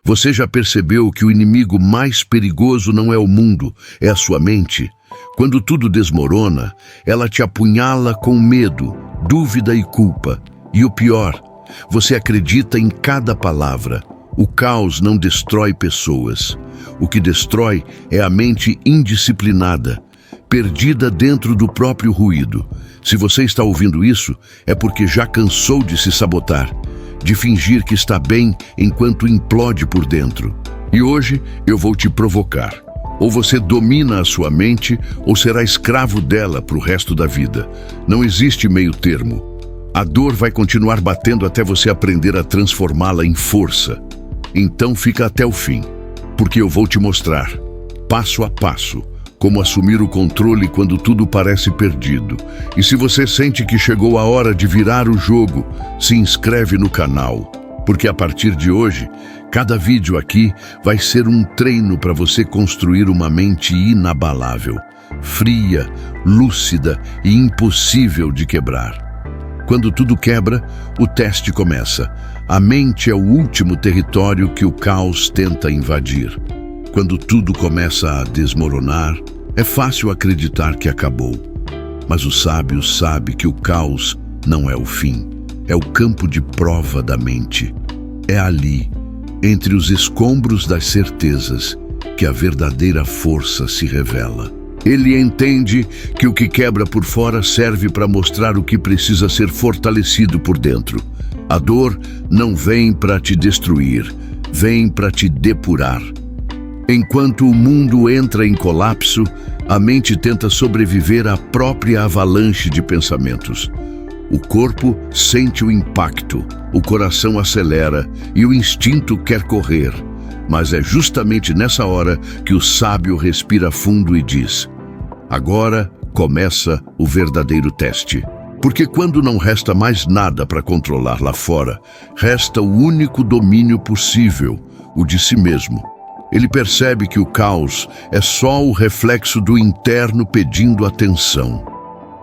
Você já percebeu que o inimigo mais perigoso não é o mundo, é a sua mente? Quando tudo desmorona, ela te apunhala com medo, dúvida e culpa. E o pior, você acredita em cada palavra. O caos não destrói pessoas. O que destrói é a mente indisciplinada, perdida dentro do próprio ruído. Se você está ouvindo isso, é porque já cansou de se sabotar, de fingir que está bem enquanto implode por dentro. E hoje eu vou te provocar. Ou você domina a sua mente, ou será escravo dela para o resto da vida. Não existe meio termo. A dor vai continuar batendo até você aprender a transformá-la em força. Então fica até o fim, porque eu vou te mostrar, passo a passo, como assumir o controle quando tudo parece perdido. E se você sente que chegou a hora de virar o jogo, se inscreve no canal, porque a partir de hoje, cada vídeo aqui vai ser um treino para você construir uma mente inabalável, fria, lúcida e impossível de quebrar. Quando tudo quebra, o teste começa. A mente é o último território que o caos tenta invadir. Quando tudo começa a desmoronar, é fácil acreditar que acabou. Mas o sábio sabe que o caos não é o fim, é o campo de prova da mente. É ali, entre os escombros das certezas, que a verdadeira força se revela. Ele entende que o que quebra por fora serve para mostrar o que precisa ser fortalecido por dentro. A dor não vem para te destruir, vem para te depurar. Enquanto o mundo entra em colapso, a mente tenta sobreviver à própria avalanche de pensamentos. O corpo sente o impacto, o coração acelera e o instinto quer correr. Mas é justamente nessa hora que o sábio respira fundo e diz: agora começa o verdadeiro teste. Porque quando não resta mais nada para controlar lá fora, resta o único domínio possível, o de si mesmo. Ele percebe que o caos é só o reflexo do interno pedindo atenção.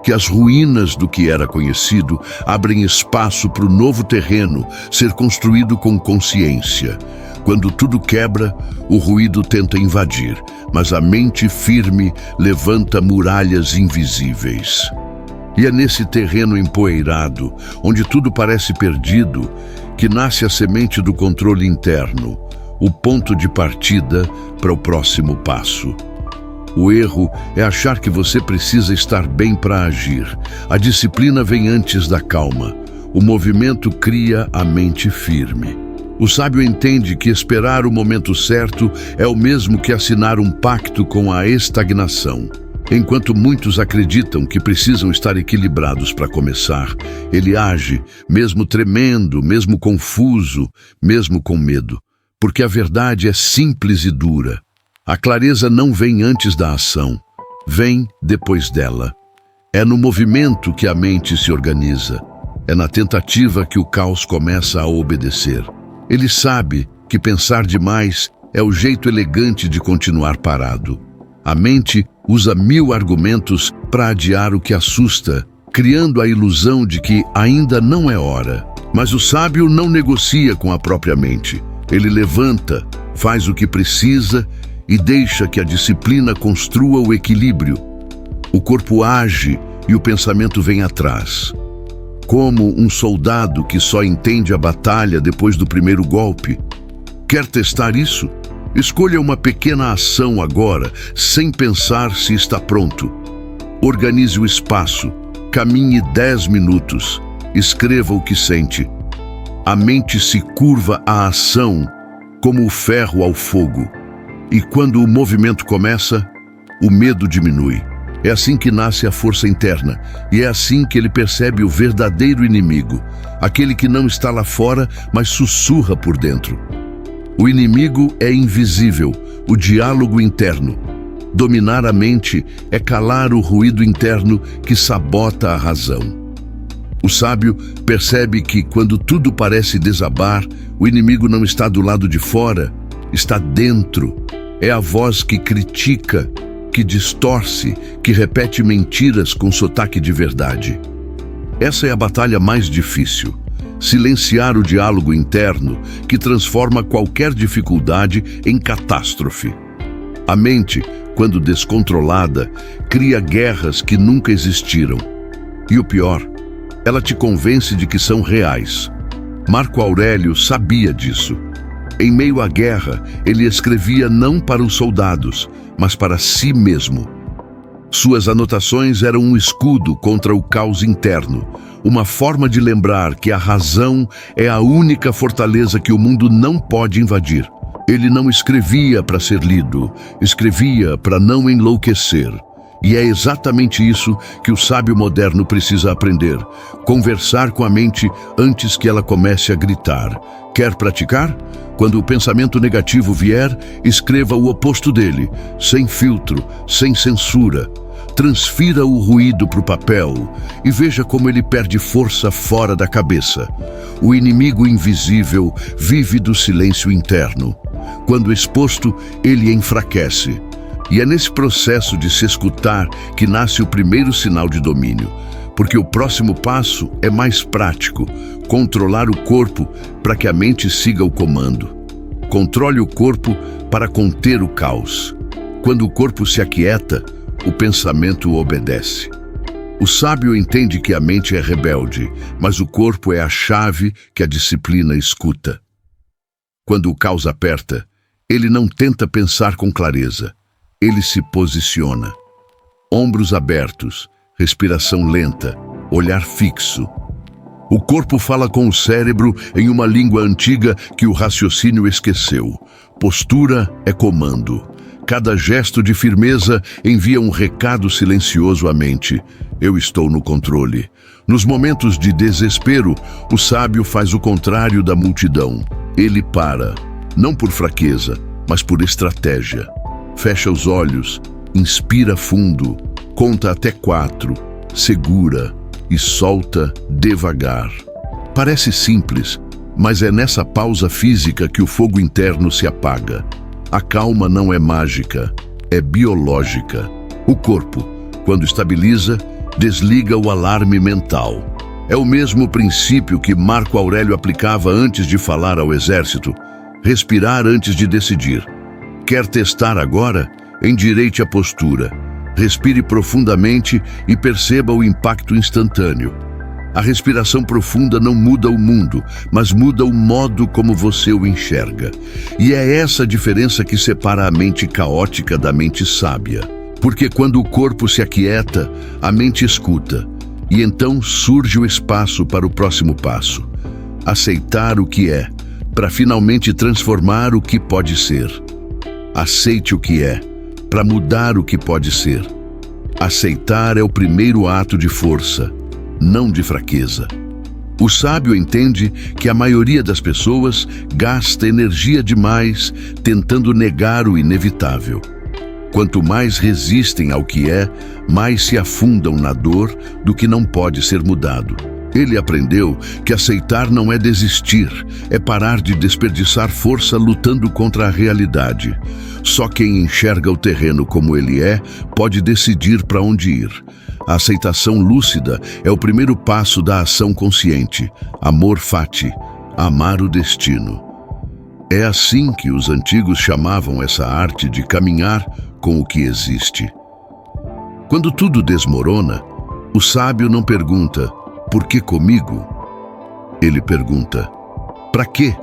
Que as ruínas do que era conhecido abrem espaço para o novo terreno ser construído com consciência. Quando tudo quebra, o ruído tenta invadir, mas a mente firme levanta muralhas invisíveis. E é nesse terreno empoeirado, onde tudo parece perdido, que nasce a semente do controle interno, o ponto de partida para o próximo passo. O erro é achar que você precisa estar bem para agir. A disciplina vem antes da calma. O movimento cria a mente firme. O sábio entende que esperar o momento certo é o mesmo que assinar um pacto com a estagnação. Enquanto muitos acreditam que precisam estar equilibrados para começar, ele age, mesmo tremendo, mesmo confuso, mesmo com medo. Porque a verdade é simples e dura. A clareza não vem antes da ação, vem depois dela. É no movimento que a mente se organiza. É na tentativa que o caos começa a obedecer. Ele sabe que pensar demais é o jeito elegante de continuar parado. A mente usa 1000 argumentos para adiar o que assusta, criando a ilusão de que ainda não é hora. Mas o sábio não negocia com a própria mente. Ele levanta, faz o que precisa e deixa que a disciplina construa o equilíbrio. O corpo age e o pensamento vem atrás. Como um soldado que só entende a batalha depois do primeiro golpe. Quer testar isso? Escolha uma pequena ação agora, sem pensar se está pronto. Organize o espaço, caminhe 10 minutos, escreva o que sente. A mente se curva à ação, como o ferro ao fogo. E quando o movimento começa, o medo diminui. É assim que nasce a força interna, e é assim que ele percebe o verdadeiro inimigo, aquele que não está lá fora, mas sussurra por dentro. O inimigo é invisível, o diálogo interno. Dominar a mente é calar o ruído interno que sabota a razão. O sábio percebe que, quando tudo parece desabar, o inimigo não está do lado de fora, está dentro. É a voz que critica, que distorce, que repete mentiras com sotaque de verdade. Essa é a batalha mais difícil. silenciar o diálogo interno que transforma qualquer dificuldade em catástrofe. A mente, quando descontrolada, cria guerras que nunca existiram. E o pior, ela te convence de que são reais. Marco Aurélio sabia disso. Em meio à guerra, ele escrevia não para os soldados, mas para si mesmo. Suas anotações eram um escudo contra o caos interno, uma forma de lembrar que a razão é a única fortaleza que o mundo não pode invadir. Ele não escrevia para ser lido, escrevia para não enlouquecer. E é exatamente isso que o sábio moderno precisa aprender: conversar com a mente antes que ela comece a gritar. Quer praticar? Quando o pensamento negativo vier, escreva o oposto dele, sem filtro, sem censura. Transfira o ruído para o papel e veja como ele perde força fora da cabeça. O inimigo invisível vive do silêncio interno. Quando exposto, ele enfraquece. E é nesse processo de se escutar que nasce o primeiro sinal de domínio, porque o próximo passo é mais prático: controlar o corpo para que a mente siga o comando. Controle o corpo para conter o caos. Quando o corpo se aquieta, o pensamento obedece. O sábio entende que a mente é rebelde, mas o corpo é a chave que a disciplina escuta. Quando o caos aperta, ele não tenta pensar com clareza. Ele se posiciona. Ombros abertos, respiração lenta, olhar fixo. O corpo fala com o cérebro em uma língua antiga que o raciocínio esqueceu. Postura é comando. Cada gesto de firmeza envia um recado silencioso à mente: eu estou no controle. Nos momentos de desespero, o sábio faz o contrário da multidão. Ele para, não por fraqueza, mas por estratégia. Fecha os olhos, inspira fundo, conta até 4, segura e solta devagar. Parece simples, mas é nessa pausa física que o fogo interno se apaga. A calma não é mágica, é biológica. O corpo, quando estabiliza, desliga o alarme mental. É o mesmo princípio que Marco Aurélio aplicava antes de falar ao exército: respirar antes de decidir. Quer testar agora? Endireite a postura. Respire profundamente e perceba o impacto instantâneo. A respiração profunda não muda o mundo, mas muda o modo como você o enxerga. E é essa a diferença que separa a mente caótica da mente sábia. Porque quando o corpo se aquieta, a mente escuta. E então surge o espaço para o próximo passo: aceitar o que é, para finalmente transformar o que pode ser. Aceite o que é, para mudar o que pode ser. Aceitar é o primeiro ato de força, não de fraqueza. O sábio entende que a maioria das pessoas gasta energia demais tentando negar o inevitável. Quanto mais resistem ao que é, mais se afundam na dor do que não pode ser mudado. Ele aprendeu que aceitar não é desistir, é parar de desperdiçar força lutando contra a realidade. Só quem enxerga o terreno como ele é pode decidir para onde ir. A aceitação lúcida é o primeiro passo da ação consciente. Amor fati, amar o destino. É assim que os antigos chamavam essa arte de caminhar com o que existe. Quando tudo desmorona, o sábio não pergunta: por que comigo? Ele pergunta: para quê?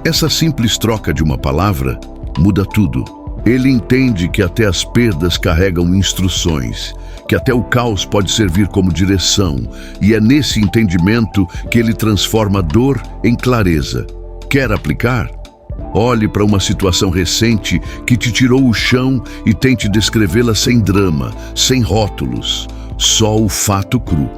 Essa simples troca de uma palavra muda tudo. Ele entende que até as perdas carregam instruções, que até o caos pode servir como direção, e é nesse entendimento que ele transforma dor em clareza. Quer aplicar? Olhe para uma situação recente que te tirou o chão e tente descrevê-la sem drama, sem rótulos, só o fato cru.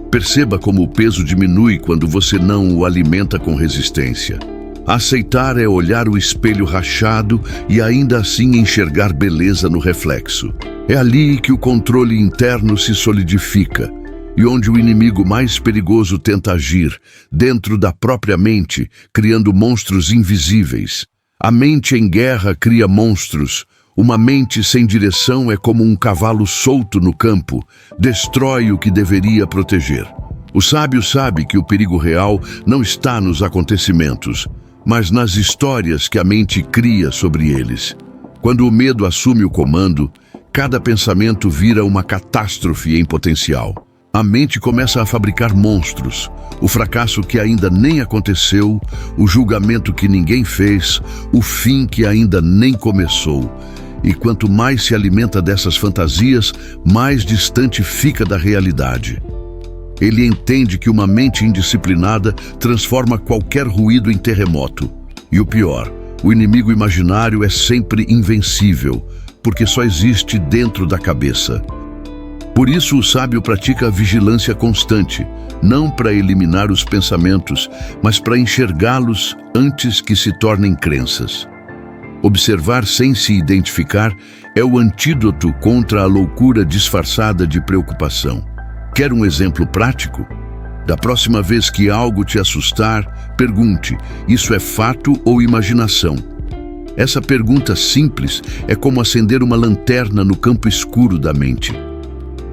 Perceba como o peso diminui quando você não o alimenta com resistência. Aceitar é olhar o espelho rachado e ainda assim enxergar beleza no reflexo. É ali que o controle interno se solidifica e onde o inimigo mais perigoso tenta agir, dentro da própria mente, criando monstros invisíveis. A mente em guerra cria monstros. Uma mente sem direção é como um cavalo solto no campo, destrói o que deveria proteger. O sábio sabe que o perigo real não está nos acontecimentos, mas nas histórias que a mente cria sobre eles. Quando o medo assume o comando, cada pensamento vira uma catástrofe em potencial. A mente começa a fabricar monstros, o fracasso que ainda nem aconteceu, o julgamento que ninguém fez, o fim que ainda nem começou. E quanto mais se alimenta dessas fantasias, mais distante fica da realidade. Ele entende que uma mente indisciplinada transforma qualquer ruído em terremoto. E o pior, o inimigo imaginário é sempre invencível, porque só existe dentro da cabeça. Por isso o sábio pratica a vigilância constante, não para eliminar os pensamentos, mas para enxergá-los antes que se tornem crenças. Observar sem se identificar é o antídoto contra a loucura disfarçada de preocupação. Quer um exemplo prático? Da próxima vez que algo te assustar, pergunte: isso é fato ou imaginação? Essa pergunta simples é como acender uma lanterna no campo escuro da mente.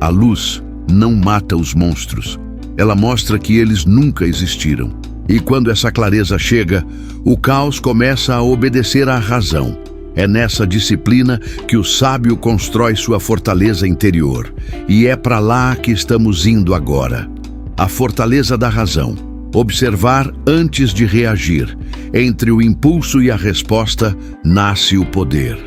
A luz não mata os monstros, ela mostra que eles nunca existiram. E quando essa clareza chega, o caos começa a obedecer à razão. É nessa disciplina que o sábio constrói sua fortaleza interior. E é para lá que estamos indo agora. A fortaleza da razão. Observar antes de reagir. Entre o impulso e a resposta, nasce o poder.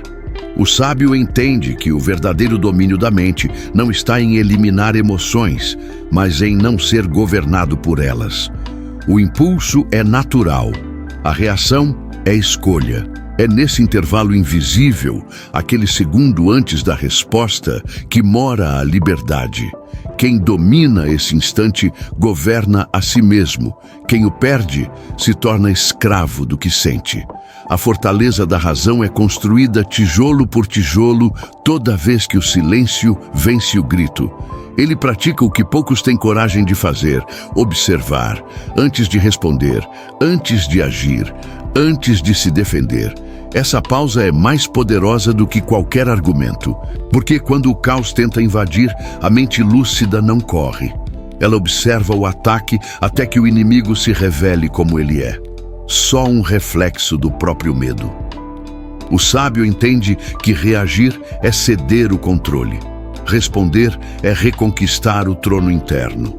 O sábio entende que o verdadeiro domínio da mente não está em eliminar emoções, mas em não ser governado por elas. O impulso é natural, a reação é escolha. É nesse intervalo invisível, aquele segundo antes da resposta, que mora a liberdade. Quem domina esse instante governa a si mesmo. Quem o perde se torna escravo do que sente. A fortaleza da razão é construída tijolo por tijolo toda vez que o silêncio vence o grito. Ele pratica o que poucos têm coragem de fazer: observar, antes de responder, antes de agir, antes de se defender. Essa pausa é mais poderosa do que qualquer argumento, porque quando o caos tenta invadir, a mente lúcida não corre. Ela observa o ataque até que o inimigo se revele como ele é. Só um reflexo do próprio medo. O sábio entende que reagir é ceder o controle. Responder é reconquistar o trono interno.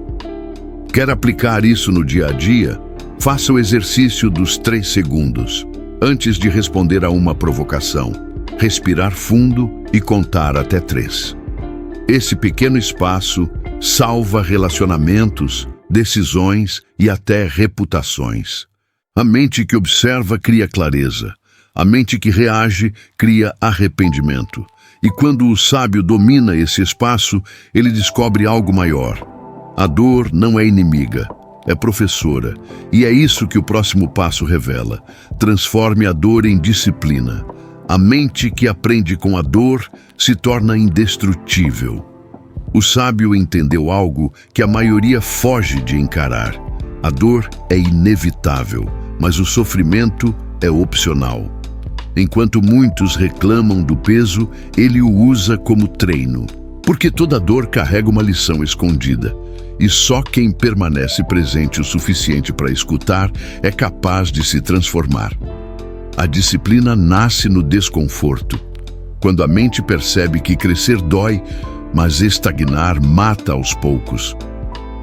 Quer aplicar isso no dia a dia? Faça o exercício dos 3 segundos. Antes de responder a uma provocação, respirar fundo e contar até 3. Esse pequeno espaço salva relacionamentos, decisões e até reputações. A mente que observa cria clareza. A mente que reage cria arrependimento. E quando o sábio domina esse espaço, ele descobre algo maior. A dor não é inimiga, é professora. E é isso que o próximo passo revela. Transforme a dor em disciplina. A mente que aprende com a dor se torna indestrutível. O sábio entendeu algo que a maioria foge de encarar. A dor é inevitável, mas o sofrimento é opcional. Enquanto muitos reclamam do peso, ele o usa como treino. Porque toda dor carrega uma lição escondida. E só quem permanece presente o suficiente para escutar é capaz de se transformar. A disciplina nasce no desconforto. Quando a mente percebe que crescer dói, mas estagnar mata aos poucos.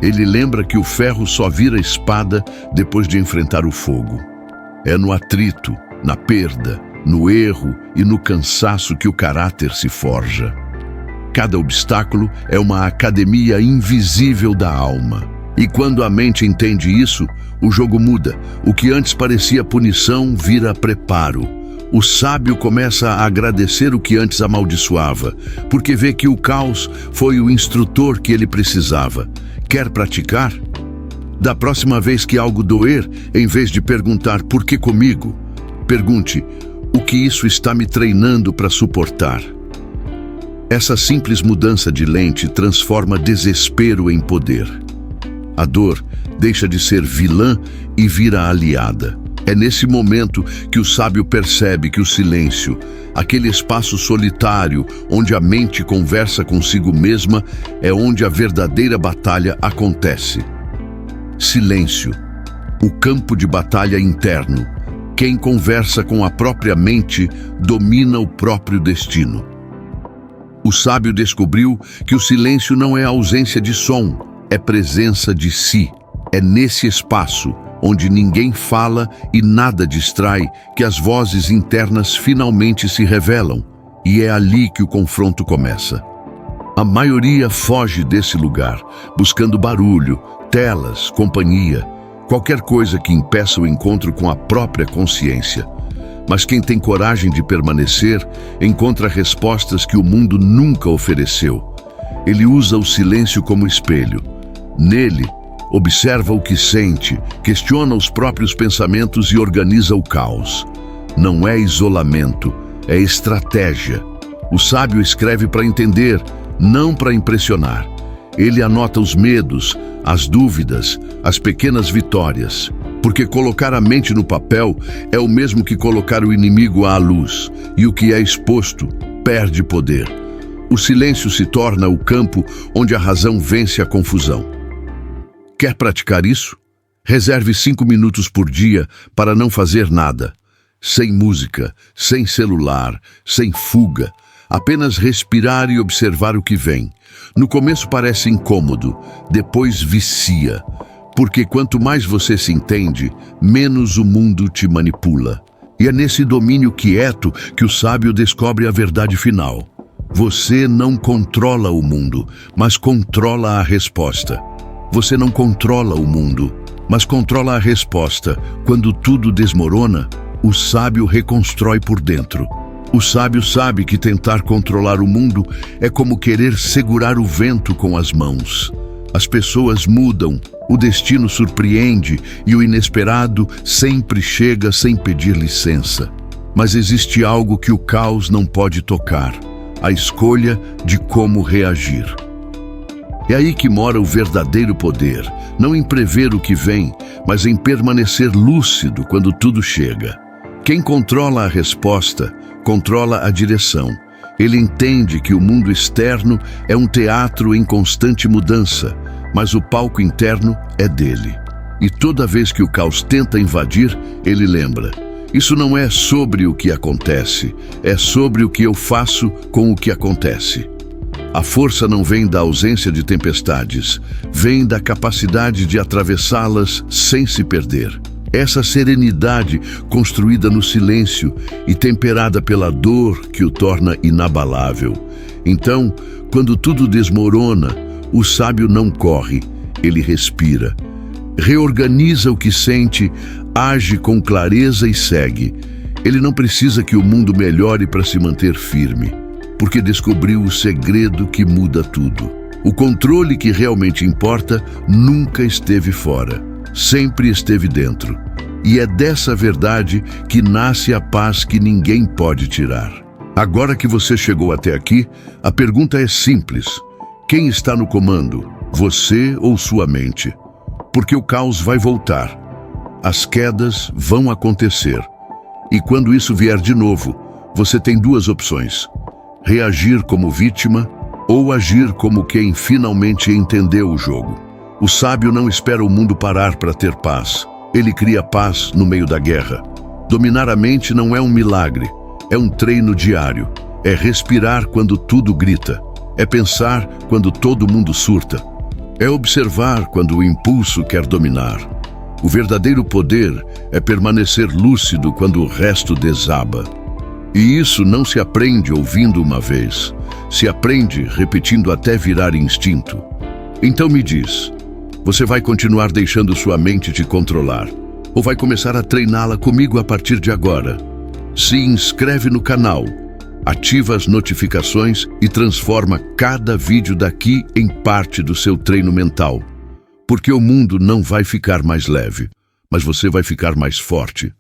Ele lembra que o ferro só vira espada depois de enfrentar o fogo. É no atrito, na perda, no erro e no cansaço que o caráter se forja. Cada obstáculo é uma academia invisível da alma. E quando a mente entende isso, o jogo muda. O que antes parecia punição vira preparo. O sábio começa a agradecer o que antes amaldiçoava, porque vê que o caos foi o instrutor que ele precisava. Quer praticar? Da próxima vez que algo doer, em vez de perguntar por que comigo, pergunte: o que isso está me treinando para suportar? Essa simples mudança de lente transforma desespero em poder. A dor deixa de ser vilã e vira aliada. É nesse momento que o sábio percebe que o silêncio, aquele espaço solitário onde a mente conversa consigo mesma, é onde a verdadeira batalha acontece. Silêncio. O campo de batalha interno. Quem conversa com a própria mente domina o próprio destino. O sábio descobriu que o silêncio não é ausência de som, é presença de si. É nesse espaço, onde ninguém fala e nada distrai, que as vozes internas finalmente se revelam, e é ali que o confronto começa. A maioria foge desse lugar, buscando barulho, telas, companhia, qualquer coisa que impeça o encontro com a própria consciência. Mas quem tem coragem de permanecer, encontra respostas que o mundo nunca ofereceu. Ele usa o silêncio como espelho. Nele, observa o que sente, questiona os próprios pensamentos e organiza o caos. Não é isolamento, é estratégia. O sábio escreve para entender, não para impressionar. Ele anota os medos, as dúvidas, as pequenas vitórias. Porque colocar a mente no papel é o mesmo que colocar o inimigo à luz, e o que é exposto perde poder. O silêncio se torna o campo onde a razão vence a confusão. Quer praticar isso? Reserve 5 minutos por dia para não fazer nada. Sem música, sem celular, sem fuga. Apenas respirar e observar o que vem. No começo parece incômodo, depois vicia. Porque quanto mais você se entende, menos o mundo te manipula. E é nesse domínio quieto que o sábio descobre a verdade final. Você não controla o mundo, mas controla a resposta. Você não controla o mundo, mas controla a resposta. Quando tudo desmorona, o sábio reconstrói por dentro. O sábio sabe que tentar controlar o mundo é como querer segurar o vento com as mãos. As pessoas mudam, o destino surpreende e o inesperado sempre chega sem pedir licença. Mas existe algo que o caos não pode tocar: a escolha de como reagir. É aí que mora o verdadeiro poder, não em prever o que vem, mas em permanecer lúcido quando tudo chega. Quem controla a resposta, controla a direção. Ele entende que o mundo externo é um teatro em constante mudança, mas o palco interno é dele. E toda vez que o caos tenta invadir, ele lembra: isso não é sobre o que acontece, é sobre o que eu faço com o que acontece. A força não vem da ausência de tempestades, vem da capacidade de atravessá-las sem se perder. Essa serenidade construída no silêncio e temperada pela dor que o torna inabalável. Então, quando tudo desmorona, o sábio não corre, ele respira. Reorganiza o que sente, age com clareza e segue. Ele não precisa que o mundo melhore para se manter firme, porque descobriu o segredo que muda tudo. O controle que realmente importa nunca esteve fora, sempre esteve dentro. E é dessa verdade que nasce a paz que ninguém pode tirar. Agora que você chegou até aqui, a pergunta é simples: quem está no comando, você ou sua mente? Porque o caos vai voltar, as quedas vão acontecer. E quando isso vier de novo, você tem duas opções: reagir como vítima ou agir como quem finalmente entendeu o jogo. O sábio não espera o mundo parar para ter paz. Ele cria paz no meio da guerra. Dominar a mente não é um milagre, é um treino diário. É respirar quando tudo grita. É pensar quando todo mundo surta. É observar quando o impulso quer dominar. O verdadeiro poder é permanecer lúcido quando o resto desaba. E isso não se aprende ouvindo uma vez. Se aprende repetindo até virar instinto. Então me diz: você vai continuar deixando sua mente te controlar? Ou vai começar a treiná-la comigo a partir de agora? Se inscreve no canal, ativa as notificações e transforma cada vídeo daqui em parte do seu treino mental. Porque o mundo não vai ficar mais leve, mas você vai ficar mais forte.